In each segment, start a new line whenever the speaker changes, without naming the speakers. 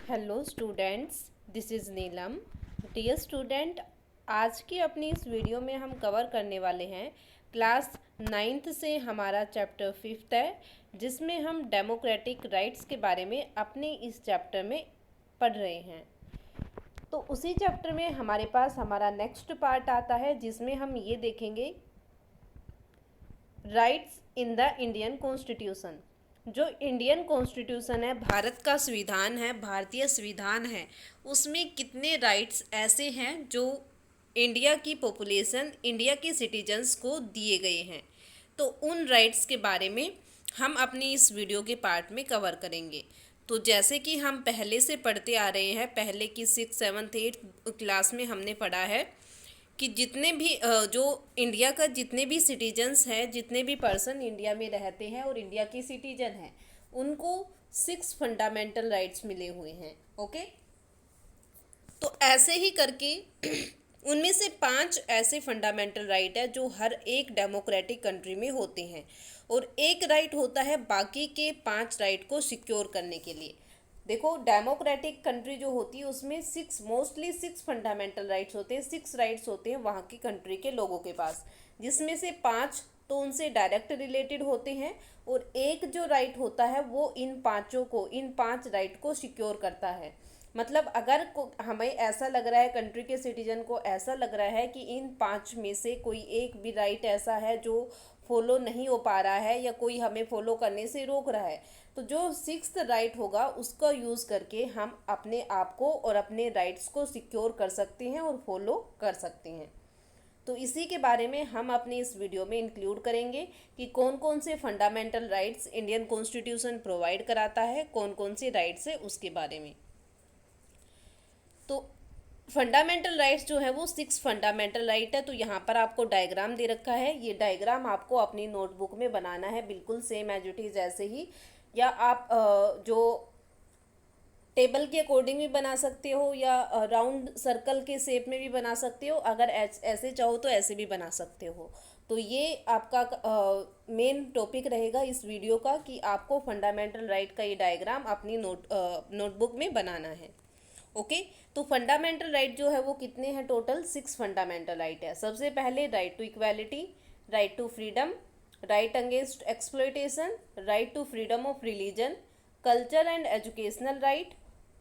Hello students, this is Neelam. Dear student, आज की अपनी इस वीडियो में हम कवर करने वाले हैं क्लास 9th से हमारा चैप्टर 5th है, जिसमें हम डेमोक्रेटिक राइट्स के बारे में अपने इस चैप्टर में पढ़ रहे हैं। तो उसी चैप्टर में हमारे पास हमारा नेक्स्ट पार्ट आता है, जिसमें हम ये देखेंगे rights in the Indian constitution. जो इंडियन कॉन्स्टिट्यूशन है, भारत का संविधान है, भारतीय संविधान है, उसमें कितने राइट्स ऐसे हैं जो इंडिया की पॉपुलेशन, इंडिया के सिटीजन्स को दिए गए हैं। तो उन राइट्स के बारे में हम अपनी इस वीडियो के पार्ट में कवर करेंगे। तो जैसे कि हम पहले से पढ़ते आ रहे हैं, पहले की 6th 7th 8th क्लास में हमने पढ़ा है कि जितने भी जो इंडिया का जितने भी सिटीजन्स हैं, जितने भी पर्सन इंडिया में रहते हैं और इंडिया के सिटीजन हैं, उनको 6 फंडामेंटल राइट्स मिले हुए हैं। ओके, तो ऐसे ही करके उनमें से 5 ऐसे फंडामेंटल राइट है जो हर एक डेमोक्रेटिक कंट्री में होते हैं, और एक राइट होता है बाकी के 5 राइट को सिक्योर करने के लिए। देखो, डेमोक्रेटिक कंट्री जो होती है उसमें मोस्टली 6 फंडामेंटल राइट्स होते हैं, 6 राइट्स होते हैं वहाँ की कंट्री के लोगों के पास, जिसमें से 5 तो उनसे डायरेक्ट रिलेटेड होते हैं, और एक जो राइट होता है वो इन 5 राइट को सिक्योर करता है। मतलब अगर हमें ऐसा लग रहा है, कंट्री के सिटीजन को ऐसा लग रहा है कि इन 5 में से कोई एक भी राइट ऐसा है जो फॉलो नहीं हो पा रहा है, या कोई हमें फॉलो करने से रोक रहा है, तो जो 6th राइट होगा उसका यूज़ करके हम अपने आप को और अपने राइट्स को सिक्योर कर सकते हैं और फॉलो कर सकते हैं। तो इसी के बारे में हम अपने इस वीडियो में इंक्लूड करेंगे कि कौन कौन से fundamental rights Indian constitution provide कराता है, कौन कौन से राइट्स है उसके बारे में। तो फंडामेंटल राइट्स जो है वो 6 फंडामेंटल राइट है। तो यहाँ पर आपको डायग्राम दे रखा है, ये डायग्राम आपको अपनी नोटबुक में बनाना है, बिल्कुल सेम एज इट इज़ ऐसे ही, या आप जो टेबल के अकॉर्डिंग भी बना सकते हो, या राउंड सर्कल के शेप में भी बना सकते हो, अगर ऐसे चाहो तो ऐसे भी बना सकते हो। तो ये आपका मेन टॉपिक रहेगा इस वीडियो का, कि आपको फंडामेंटल राइट का ये डायग्राम अपनी नोटबुक में बनाना है। ओके, तो फंडामेंटल राइट जो है वो कितने हैं टोटल? 6 फंडामेंटल राइट है। सबसे पहले right to equality, right to freedom, right against exploitation, right to freedom of religion, culture and educational right,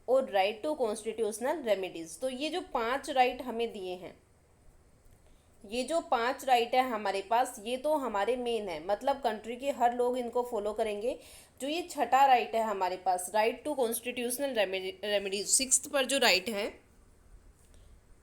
और राइट टू कॉन्स्टिट्यूशनल रेमेडीज। तो ये जो 5 राइट हमें दिए हैं, ये जो 5 राइट है हमारे पास, ये तो हमारे मेन है, मतलब कंट्री के हर लोग इनको फॉलो करेंगे। जो ये छठा राइट है हमारे पास, right to constitutional remedies, 6th पर जो राइट है,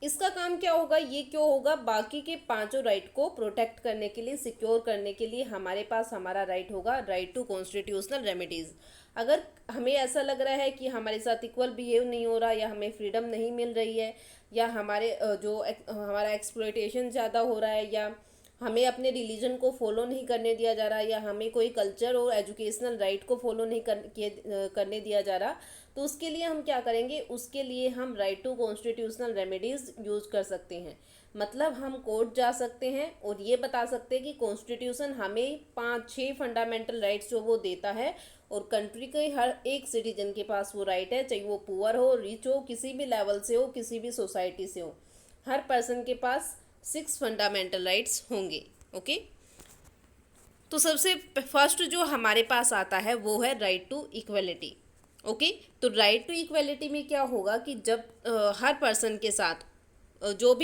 इसका काम क्या होगा? ये क्यों होगा? बाकी के 5 राइट को प्रोटेक्ट करने के लिए, सिक्योर करने के लिए हमारे पास हमारा राइट होगा राइट टू कॉन्स्टिट्यूशनल रेमेडीज। अगर हमें ऐसा लग रहा है कि हमारे साथ इक्वल बिहेव नहीं हो रहा, या हमें फ्रीडम नहीं मिल रही है, या हमारा एक्सप्लॉयटेशन ज़्यादा हो रहा है, या हमें अपने रिलीजन को फॉलो नहीं करने दिया जा रहा, या हमें कोई कल्चर और एजुकेशनल राइट को फॉलो नहीं करने दिया जा रहा, तो उसके लिए हम क्या करेंगे? उसके लिए हम right to constitutional remedies use कर सकते हैं। मतलब हम कोर्ट जा सकते हैं और ये बता सकते हैं कि कॉन्स्टिट्यूशन हमें 5-6 फंडामेंटल राइट्स जो वो देता है, और कंट्री के हर एक सिटीजन के पास वो राइट है, चाहे वो पुअर हो, रिच हो, किसी भी लेवल से हो, किसी भी सोसाइटी से हो, हर पर्सन के पास 6 फंडामेंटल राइट्स होंगे। ओके, तो सबसे फर्स्ट जो हमारे पास आता है वो है राइट टू इक्वलिटी। ओके, तो राइट टू इक्वलिटी में क्या होगा कि जब हर पर्सन के साथ जो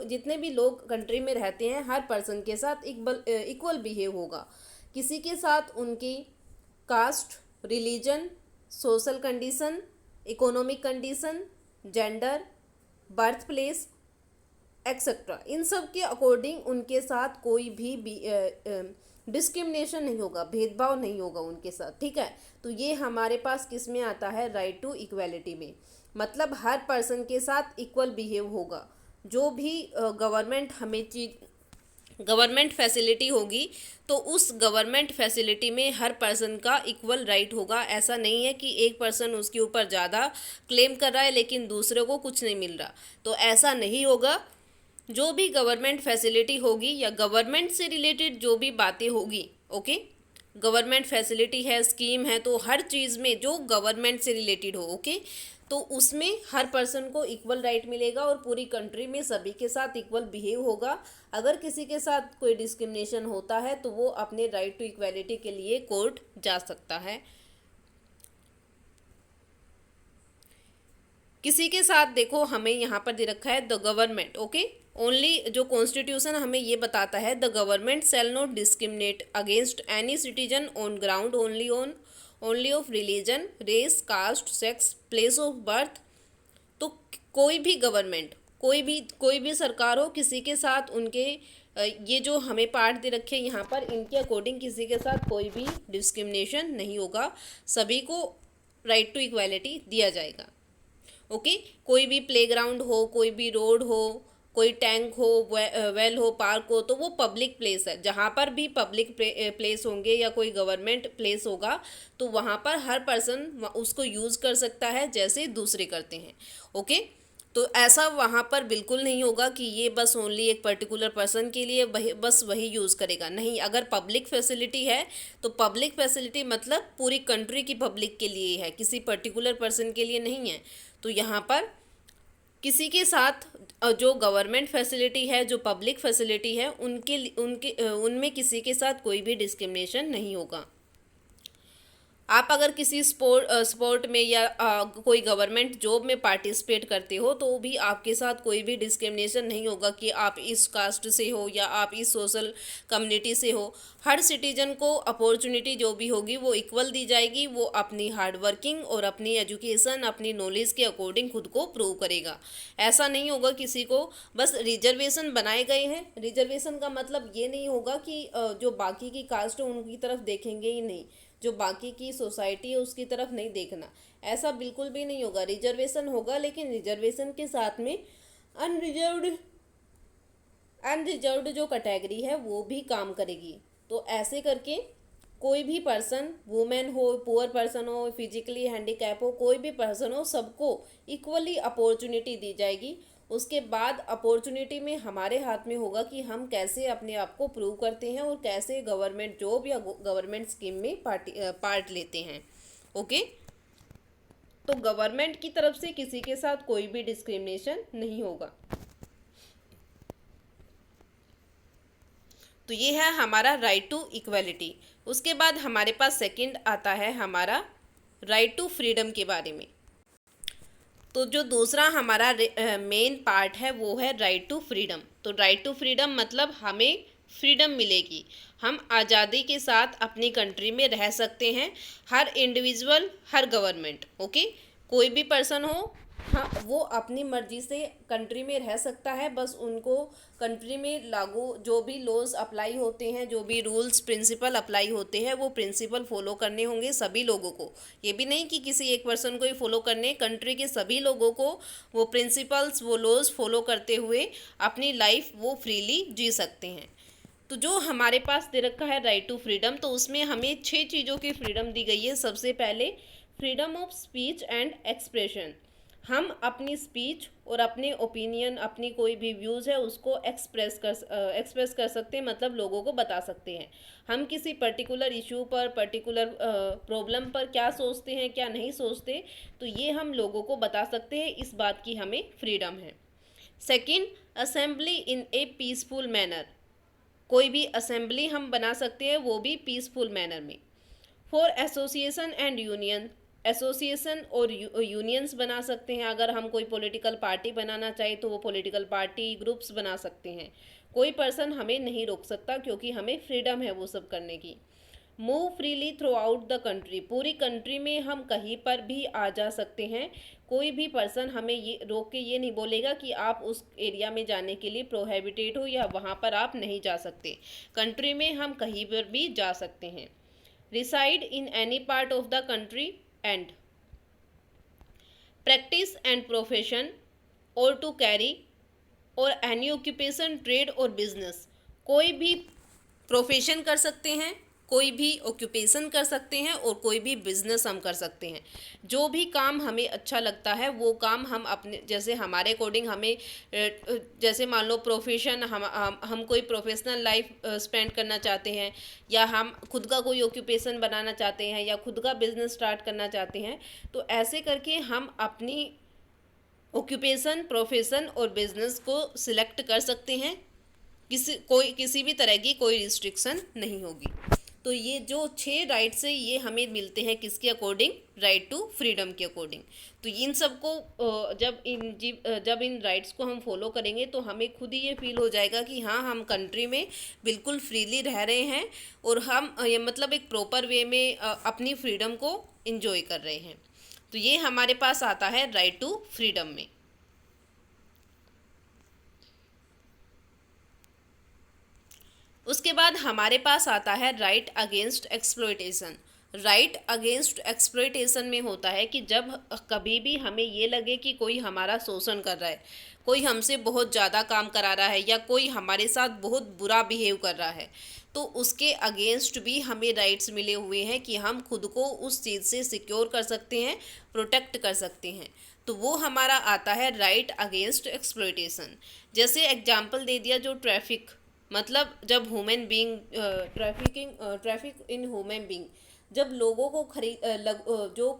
जितने भी लोग कंट्री में रहते हैं, हर पर्सन के साथ इक्वल बिहेव होगा। किसी के साथ उनकी caste, religion, social condition, economic condition, gender, birth place etcetera, इन सब के अकॉर्डिंग उनके साथ कोई भी डिस्क्रिमिनेशन नहीं होगा, भेदभाव नहीं होगा उनके साथ। ठीक है, तो ये हमारे पास किस में आता है? राइट टू इक्वालिटी में। मतलब हर पर्सन के साथ इक्वल बिहेव होगा। जो भी गवर्नमेंट फैसिलिटी होगी, तो उस गवर्नमेंट फैसिलिटी में हर पर्सन का इक्वल राइट होगा। ऐसा नहीं है कि एक पर्सन उसके ऊपर ज़्यादा क्लेम कर रहा है लेकिन दूसरे को कुछ नहीं मिल रहा, तो ऐसा नहीं होगा। जो भी गवर्नमेंट फैसिलिटी होगी या गवर्नमेंट से रिलेटेड जो भी बातें होगी, ओके, गवर्नमेंट फैसिलिटी है, स्कीम है, तो हर चीज़ में जो गवर्नमेंट से रिलेटेड हो, ओके, तो उसमें हर पर्सन को इक्वल राइट मिलेगा और पूरी कंट्री में सभी के साथ इक्वल बिहेव होगा। अगर किसी के साथ कोई डिस्क्रिमिनेशन होता है तो वो अपने राइट टू इक्वालिटी के लिए कोर्ट जा सकता है। किसी के साथ देखो हमें यहाँ पर दे रखा है द गवर्नमेंट, ओके, ओनली जो कॉन्स्टिट्यूशन हमें ये बताता है the government shall not discriminate against any citizen on ground only of religion, race, caste, sex, place of birth. तो कोई भी गवर्नमेंट, कोई भी सरकार हो, किसी के साथ उनके ये जो हमें पार्ट दे रखे यहाँ पर, इनके अकॉर्डिंग किसी के साथ कोई भी डिस्क्रिमिनेशन नहीं होगा, सभी को राइट टू इक्वालिटी दिया जाएगा। ओके, कोई भी प्लेग्राउंड हो, कोई भी रोड हो, कोई टैंक हो, वेल हो, पार्क हो, तो वो पब्लिक प्लेस है। जहाँ पर भी पब्लिक प्लेस होंगे या कोई गवर्नमेंट प्लेस होगा तो वहाँ पर हर पर्सन उसको यूज़ कर सकता है जैसे दूसरे करते हैं। ओके, तो ऐसा वहाँ पर बिल्कुल नहीं होगा कि ये बस ओनली एक पर्टिकुलर पर्सन के लिए बस वही यूज़ करेगा, नहीं। अगर पब्लिक फैसिलिटी है तो पब्लिक फैसिलिटी मतलब पूरी कंट्री की पब्लिक के लिए है, किसी पर्टिकुलर पर्सन के लिए नहीं है। तो यहाँ पर किसी के साथ जो गवर्नमेंट फैसिलिटी है, जो पब्लिक फैसिलिटी है, उनमें किसी के साथ कोई भी डिस्क्रिमिनेशन नहीं होगा। आप अगर किसी स्पोर्ट में या कोई गवर्नमेंट जॉब में पार्टिसिपेट करते हो तो भी आपके साथ कोई भी डिस्क्रिमिनेशन नहीं होगा कि आप इस कास्ट से हो या आप इस सोशल कम्युनिटी से हो। हर सिटीजन को अपॉर्चुनिटी जो भी होगी वो इक्वल दी जाएगी। वो अपनी हार्ड वर्किंग और अपनी एजुकेशन, अपनी नॉलेज के अकॉर्डिंग खुद को प्रूव करेगा। ऐसा नहीं होगा किसी को बस रिजर्वेशन बनाए गए हैं। रिजर्वेशन का मतलब ये नहीं होगा कि जो बाकी की कास्ट है उनकी तरफ देखेंगे ही नहीं, जो बाकी की सोसाइटी है उसकी तरफ नहीं देखना, ऐसा बिल्कुल भी नहीं होगा। रिजर्वेशन होगा लेकिन रिजर्वेशन के साथ में अनरिजर्व्ड जो कैटेगरी है वो भी काम करेगी। तो ऐसे करके कोई भी पर्सन, वुमेन हो, पुअर पर्सन हो, फिजिकली हैंडीकैप हो, कोई भी पर्सन हो, सबको इक्वली अपॉर्चुनिटी दी जाएगी। उसके बाद अपॉर्चुनिटी में हमारे हाथ में होगा कि हम कैसे अपने आप को प्रूव करते हैं और कैसे गवर्नमेंट जॉब या गवर्नमेंट स्कीम में पार्ट लेते हैं। ओके, तो गवर्नमेंट की तरफ से किसी के साथ कोई भी डिस्क्रिमिनेशन नहीं होगा। तो ये है हमारा राइट टू इक्वालिटी। उसके बाद हमारे पास सेकंड आता है हमारा राइट टू फ्रीडम के बारे में। तो जो दूसरा हमारा मेन पार्ट है वो है राइट टू फ्रीडम। तो राइट टू फ्रीडम मतलब हमें फ्रीडम मिलेगी, हम आज़ादी के साथ अपनी कंट्री में रह सकते हैं। हर इंडिविजुअल, हर गवर्नमेंट, ओके, कोई भी पर्सन हो, हाँ, वो अपनी मर्जी से कंट्री में रह सकता है। बस उनको कंट्री में लागू जो भी लॉज अप्लाई होते हैं, जो भी रूल्स प्रिंसिपल अप्लाई होते हैं, वो प्रिंसिपल फॉलो करने होंगे सभी लोगों को। ये भी नहीं कि किसी एक पर्सन को ही फॉलो करने, कंट्री के सभी लोगों को वो प्रिंसिपल्स, वो लॉज फॉलो करते हुए अपनी लाइफ वो फ्रीली जी सकते हैं। तो जो हमारे पास दे रखा है राइट टू फ्रीडम, तो उसमें हमें 6 चीज़ों की फ्रीडम दी गई है। सबसे पहले freedom of speech and expression, हम अपनी स्पीच और अपने ओपिनियन, अपनी कोई भी व्यूज़ है उसको एक्सप्रेस कर सकते हैं, मतलब लोगों को बता सकते हैं। हम किसी पर्टिकुलर इशू पर, पर्टिकुलर प्रॉब्लम पर क्या सोचते हैं, क्या नहीं सोचते, तो ये हम लोगों को बता सकते हैं। इस बात की हमें फ्रीडम है। Second, assembly in A peaceful manner, कोई भी असेंबली हम बना सकते हैं, वो भी पीसफुल मैनर में। For association and union, association और यूनियंस बना सकते हैं। अगर हम कोई पॉलिटिकल पार्टी बनाना चाहे तो वो पॉलिटिकल पार्टी, ग्रुप्स बना सकते हैं। कोई पर्सन हमें नहीं रोक सकता क्योंकि हमें फ्रीडम है वो सब करने की। Move freely through out the country, पूरी कंट्री में हम कहीं पर भी आ जा सकते हैं। कोई भी पर्सन हमें ये रोक के ये नहीं बोलेगा कि आप उस एरिया में जाने के लिए प्रोहिबिटेड हो या वहाँ पर आप नहीं जा सकते। कंट्री में हम कहीं पर भी जा सकते हैं। Reside in any part of the country and practise and profession or to carry on any occupation, trade or business, कोई भी प्रोफेशन कर सकते हैं, कोई भी ऑक्यूपेशन कर सकते हैं और कोई भी बिजनेस हम कर सकते हैं। जो भी काम हमें अच्छा लगता है वो काम हम अपने, जैसे हमारे अकॉर्डिंग हमें जैसे मान लो प्रोफेशन, हम कोई प्रोफेशनल लाइफ स्पेंड करना चाहते हैं, या हम खुद का कोई ऑक्यूपेशन बनाना चाहते हैं, या खुद का बिजनेस स्टार्ट करना चाहते हैं, तो ऐसे करके हम अपनी ऑक्यूपेशन, प्रोफेशन और बिजनेस को सिलेक्ट कर सकते हैं। किसी भी तरह की कोई रिस्ट्रिक्शन नहीं होगी। तो ये जो 6 राइट्स है ये हमें मिलते हैं किसके अकॉर्डिंग, राइट टू फ्रीडम के अकॉर्डिंग। तो इन सबको जब इन राइट्स को हम फॉलो करेंगे तो हमें खुद ही ये फील हो जाएगा कि हाँ, हम कंट्री में बिल्कुल फ्रीली रह रहे हैं और हम ये मतलब एक प्रॉपर वे में अपनी फ्रीडम को इंजॉय कर रहे हैं। तो ये हमारे पास आता है राइट टू फ्रीडम में। उसके बाद हमारे पास आता है right against exploitation. Right against exploitation में होता है कि जब कभी भी हमें ये लगे कि कोई हमारा शोषण कर रहा है, कोई हमसे बहुत ज़्यादा काम करा रहा है, या कोई हमारे साथ बहुत बुरा बिहेव कर रहा है, तो उसके अगेंस्ट भी हमें राइट्स मिले हुए हैं कि हम खुद को उस चीज़ से सिक्योर कर सकते हैं, प्रोटेक्ट कर सकते हैं। तो वो हमारा आता है राइट अगेंस्ट एक्सप्लॉयटेशन। जैसे एग्जांपल दे दिया, जो ट्रैफिक, मतलब जब human being traffic in human being, जब लोगों को जो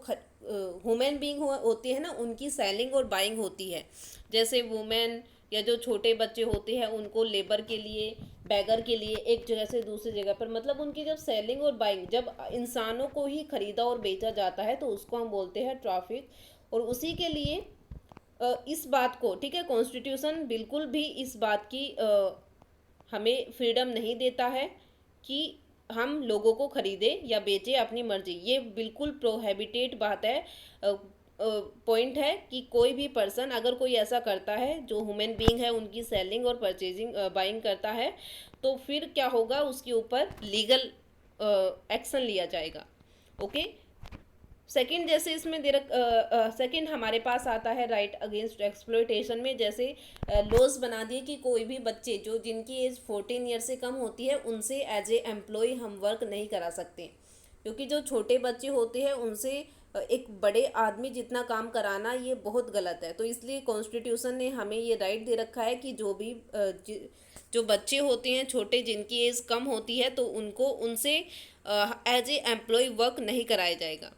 ह्यूमन बीइंग होती है ना, उनकी सेलिंग और बाइंग होती है। जैसे वुमेन या जो छोटे बच्चे होते हैं उनको लेबर के लिए, बैगर के लिए एक जगह से दूसरी जगह पर, मतलब उनकी जब सेलिंग और बाइंग, जब इंसानों को ही खरीदा और बेचा जाता है तो उसको हम बोलते हैं ट्रैफिक। और उसी के लिए इस बात को, ठीक है, कॉन्स्टिट्यूशन बिल्कुल भी इस बात की हमें फ्रीडम नहीं देता है कि हम लोगों को खरीदें या बेचें अपनी मर्जी। ये बिल्कुल प्रोहिबिटेड बात है, पॉइंट है कि कोई भी पर्सन अगर कोई ऐसा करता है जो ह्यूमन बीइंग है, उनकी सेलिंग और परचेजिंग बाइंग करता है, तो फिर क्या होगा, उसके ऊपर लीगल एक्शन लिया जाएगा। ओके। सेकंड, जैसे इसमें सेकंड हमारे पास आता है राइट अगेंस्ट एक्सप्लॉयटेशन में, जैसे लॉज बना दिए कि कोई भी बच्चे जो जिनकी एज 14 ईयर से कम होती है उनसे एज ए एम्प्लॉय हम वर्क नहीं करा सकते, क्योंकि जो छोटे बच्चे होते हैं उनसे एक बड़े आदमी जितना काम कराना ये बहुत गलत है। तो इसलिए कॉन्स्टिट्यूशन ने हमें ये राइट दे रखा है कि जो बच्चे होते हैं छोटे, जिनकी एज कम होती है, तो उनको उनसे एज ए एम्प्लॉय वर्क नहीं कराया जाएगा।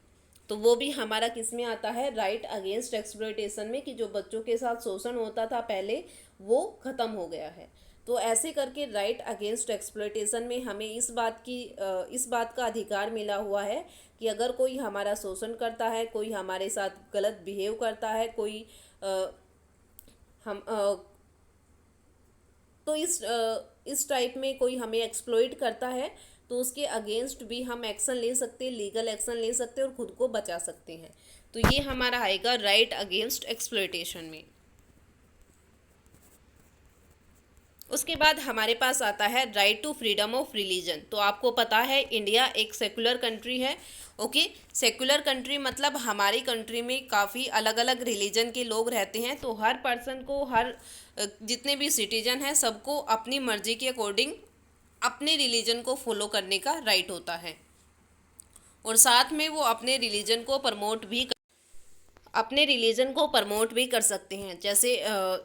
तो वो भी हमारा किस में आता है, राइट अगेंस्ट एक्सप्लॉयटेशन में, कि जो बच्चों के साथ शोषण होता था पहले वो ख़त्म हो गया है। तो ऐसे करके राइट अगेंस्ट एक्सप्लॉयटेशन में हमें इस बात का अधिकार मिला हुआ है कि अगर कोई हमारा शोषण करता है, कोई हमारे साथ गलत बिहेव करता है, कोई हम तो इस टाइप में कोई हमें एक्सप्लॉइट करता है, तो उसके अगेंस्ट भी हम एक्शन ले सकते हैं, लीगल एक्शन ले सकते हैं और खुद को बचा सकते हैं। तो ये हमारा आएगा राइट अगेंस्ट एक्सप्लॉयटेशन में। उसके बाद हमारे पास आता है right to freedom of religion. तो आपको पता है इंडिया एक सेकुलर कंट्री है। ओके, सेकुलर कंट्री मतलब हमारी कंट्री में काफ़ी अलग अलग रिलीजन के लोग रहते हैं। तो हर पर्सन को, जितने भी सिटीजन हैं, सबको अपनी मर्जी के अकॉर्डिंग अपने रिलीजन को फॉलो करने का राइट होता है, और साथ में वो अपने रिलीजन को प्रमोट भी कर सकते हैं। जैसे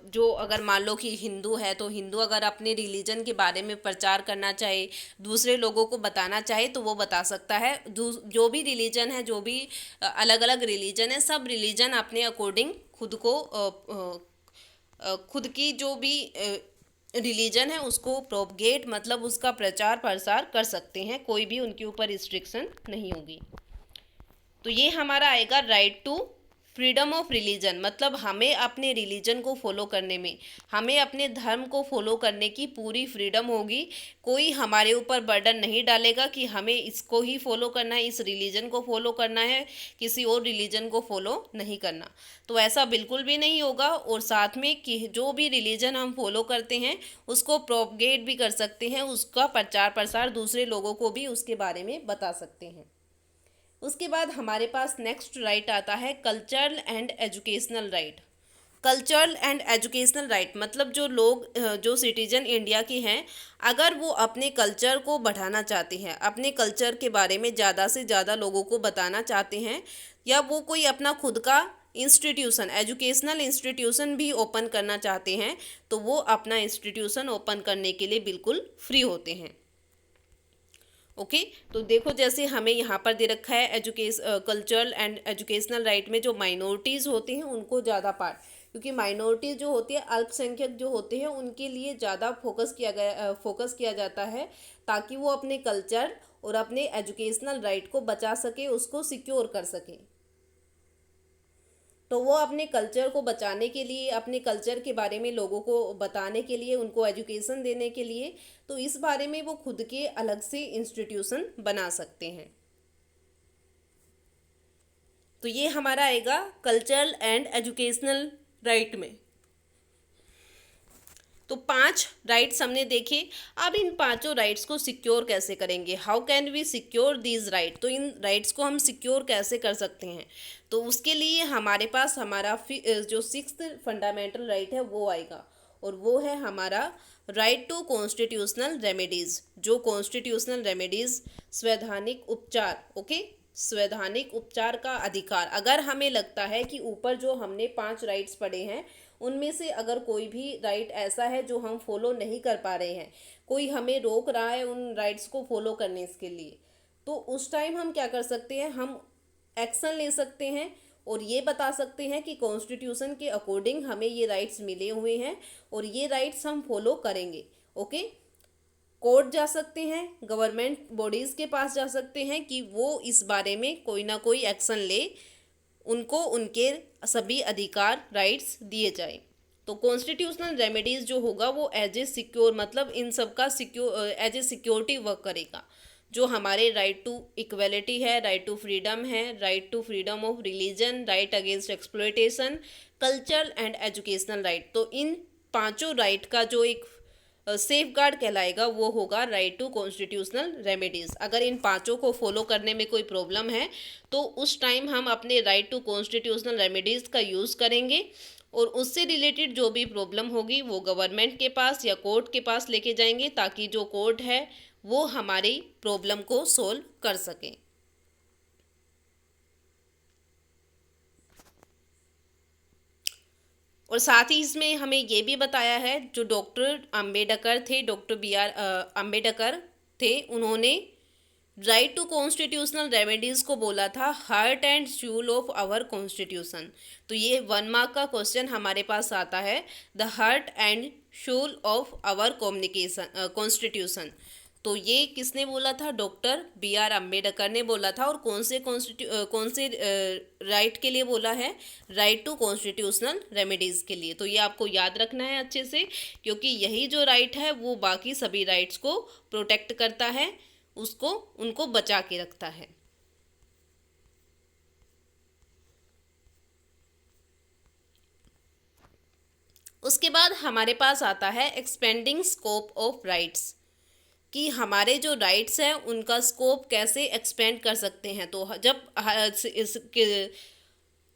जो अगर मान लो कि हिंदू है, तो हिंदू अगर अपने रिलीजन के बारे में प्रचार करना चाहे, दूसरे लोगों को बताना चाहे, तो वो बता सकता है। जो भी रिलीजन है, जो भी अलग अलग रिलीजन है, सब रिलीजन अपने अकॉर्डिंग खुद की जो भी रिलीजन है उसको प्रोपगेट, मतलब उसका प्रचार प्रसार कर सकते हैं, कोई भी उनके ऊपर रिस्ट्रिक्शन नहीं होगी। तो ये हमारा आएगा right to freedom of religion, मतलब हमें अपने रिलीजन को फॉलो करने में, हमें अपने धर्म को फॉलो करने की पूरी फ्रीडम होगी। कोई हमारे ऊपर बर्डन नहीं डालेगा कि हमें इसको ही फॉलो करना है, इस रिलीजन को फॉलो करना है, किसी और रिलीजन को फॉलो नहीं करना। तो ऐसा बिल्कुल भी नहीं होगा। और साथ में कि जो भी रिलीजन हम फॉलो करते हैं उसको प्रोपगेट भी कर सकते हैं, उसका प्रचार प्रसार दूसरे लोगों को भी उसके बारे में बता सकते हैं। उसके बाद हमारे पास नेक्स्ट राइट आता है cultural and educational right. Cultural and educational right मतलब जो लोग जो सिटीजन इंडिया के हैं, अगर वो अपने कल्चर को बढ़ाना चाहते हैं, अपने कल्चर के बारे में ज़्यादा से ज़्यादा लोगों को बताना चाहते हैं, या वो कोई अपना खुद का इंस्टीट्यूशन, एजुकेशनल इंस्टीट्यूशन भी ओपन करना चाहते हैं, तो वो अपना इंस्टीट्यूशन ओपन करने के लिए बिल्कुल फ्री होते हैं। ओके तो देखो जैसे हमें यहाँ पर दे रखा है कल्चरल एंड एजुकेशनल राइट में जो माइनॉरिटीज़ होती हैं उनको ज़्यादा पार्ट, क्योंकि माइनॉरिटीज़ जो होती है, अल्पसंख्यक जो होते हैं, उनके लिए ज़्यादा फोकस किया जाता है, ताकि वो अपने कल्चर और अपने एजुकेशनल राइट को बचा सके, उसको सिक्योर कर सकें। तो वो अपने कल्चर को बचाने के लिए, अपने कल्चर के बारे में लोगों को बताने के लिए, उनको एजुकेशन देने के लिए, तो इस बारे में वो खुद के अलग से इंस्टीट्यूशन बना सकते हैं। तो ये हमारा आएगा कल्चरल एंड एजुकेशनल राइट में। तो 5 राइट्स हमने देखे। अब इन पांचों राइट्स को सिक्योर कैसे करेंगे, how can we secure these right, तो इन राइट्स को हम सिक्योर कैसे कर सकते हैं, तो उसके लिए हमारे पास हमारा जो 6th फंडामेंटल राइट है वो आएगा, और वो है हमारा राइट टू कॉन्स्टिट्यूशनल रेमेडीज़। जो कॉन्स्टिट्यूशनल रेमेडीज़, संवैधानिक उपचार, ओके, संवैधानिक उपचार का अधिकार। अगर हमें लगता है कि ऊपर जो हमने 5 राइट्स पढ़े हैं उनमें से अगर कोई भी राइट ऐसा है जो हम फॉलो नहीं कर पा रहे हैं, कोई हमें रोक रहा है उन राइट्स को फॉलो करने के लिए, तो उस टाइम हम क्या कर सकते हैं, हम एक्शन ले सकते हैं और ये बता सकते हैं कि कॉन्स्टिट्यूशन के अकॉर्डिंग हमें ये राइट्स मिले हुए हैं और ये राइट्स हम फॉलो करेंगे। ओके, कोर्ट जा सकते हैं, गवर्नमेंट बॉडीज़ के पास जा सकते हैं कि वो इस बारे में कोई ना कोई एक्शन ले, उनको उनके सभी अधिकार, राइट्स दिए जाए। तो कॉन्स्टिट्यूशनल रेमेडीज़ जो होगा वो एज ए सिक्योर, मतलब इन सब का एज ए सिक्योरिटी वर्क करेगा। जो हमारे राइट टू इक्वलिटी है, राइट टू फ्रीडम है, right to freedom of religion, right against exploitation, cultural and educational right, तो इन पांचों राइट का जो एक सेफ गार्ड कहलाएगा वो होगा राइट टू कॉन्स्टिट्यूशनल रेमेडीज़। अगर इन पांचों को फॉलो करने में कोई प्रॉब्लम है तो उस टाइम हम अपने राइट टू कॉन्स्टिट्यूशनल रेमेडीज़ का यूज़ करेंगे, और उससे रिलेटेड जो भी प्रॉब्लम होगी वो गवर्नमेंट के पास या कोर्ट के पास लेके जाएंगे, ताकि जो कोर्ट है वो हमारी प्रॉब्लम को सोल्व कर सके। और साथ ही इसमें हमें ये भी बताया है, जो डॉक्टर अंबेडकर थे, डॉक्टर BR अंबेडकर थे, उन्होंने राइट टू कॉन्स्टिट्यूशनल रेमेडीज़ को बोला था heart and soul of our constitution. तो ये 1 मार्क का क्वेश्चन हमारे पास आता है, the heart and soul of our constitution. तो ये किसने बोला था, डॉक्टर BR अंबेडकर ने बोला था, और कौन से राइट के लिए बोला है, राइट टू कॉन्स्टिट्यूशनल रेमेडीज़ के लिए। तो ये आपको याद रखना है अच्छे से, क्योंकि यही जो राइट है वो बाकी सभी राइट्स को प्रोटेक्ट करता है, उनको बचा के रखता है। उसके बाद हमारे पास आता है एक्सपेंडिंग स्कोप ऑफ राइट्स, कि हमारे जो राइट्स हैं उनका स्कोप कैसे एक्सपेंड कर सकते हैं। तो जब इस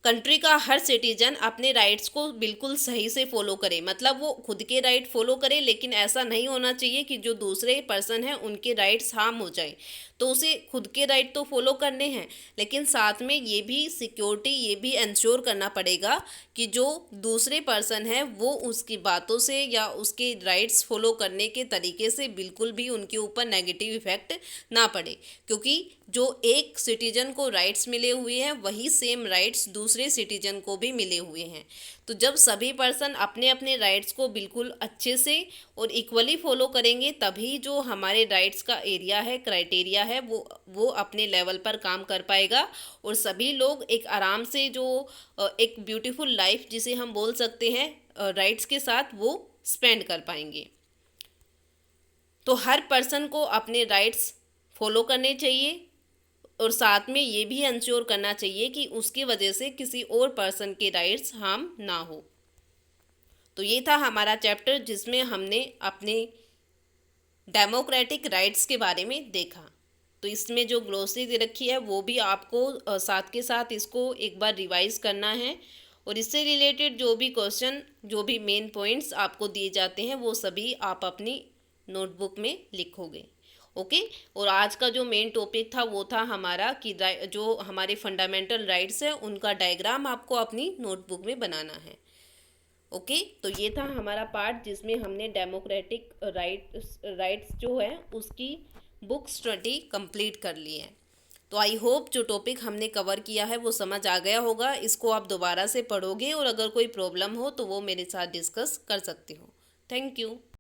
कंट्री का हर सिटीजन अपने राइट्स को बिल्कुल सही से फॉलो करे, मतलब वो खुद के राइट फॉलो करे, लेकिन ऐसा नहीं होना चाहिए कि जो दूसरे पर्सन हैं उनके राइट्स हार्म हो जाए। तो उसे खुद के राइट तो फॉलो करने हैं, लेकिन साथ में ये भी सिक्योरिटी, ये भी इंश्योर करना पड़ेगा कि जो दूसरे पर्सन है वो उसकी बातों से या उसके राइट्स फॉलो करने के तरीके से बिल्कुल भी उनके ऊपर नेगेटिव इफेक्ट ना पड़े, क्योंकि जो एक सिटीजन को राइट्स मिले हुए हैं वही सेम राइट्स दूसरे सिटीजन को भी मिले हुए हैं। तो जब सभी पर्सन अपने अपने राइट्स को बिल्कुल अच्छे से और इक्वली फॉलो करेंगे, तभी जो हमारे राइट्स का एरिया है, क्राइटेरिया है, वो अपने लेवल पर काम कर पाएगा, और सभी लोग एक आराम से जो एक ब्यूटीफुल लाइफ जिसे हम बोल सकते हैं राइट्स के साथ, वो स्पेंड कर पाएंगे। तो हर पर्सन को अपने राइट्स फॉलो करने चाहिए, और साथ में ये भी इंश्योर करना चाहिए कि उसकी वजह से किसी और पर्सन के राइट्स हार्म ना हो। तो ये था हमारा चैप्टर जिसमें हमने अपने डेमोक्रेटिक राइट्स के बारे में देखा। तो इसमें जो ग्लोसरी दे रखी है वो भी आपको साथ के साथ इसको एक बार रिवाइज करना है, और इससे रिलेटेड जो भी क्वेश्चन, जो भी मेन पॉइंट्स आपको दिए जाते हैं वो सभी आप अपनी नोटबुक में लिखोगे। ओके। और आज का जो मेन टॉपिक था वो था हमारा कि जो हमारे फंडामेंटल राइट्स हैं उनका डायग्राम आपको अपनी नोटबुक में बनाना है। ओके। तो ये था हमारा पार्ट जिसमें हमने डेमोक्रेटिक राइट्स जो है उसकी बुक स्टडी कंप्लीट कर ली है। तो आई होप जो टॉपिक हमने कवर किया है वो समझ आ गया होगा। इसको आप दोबारा से पढ़ोगे और अगर कोई प्रॉब्लम हो तो वो मेरे साथ डिस्कस कर सकते हो। Thank you.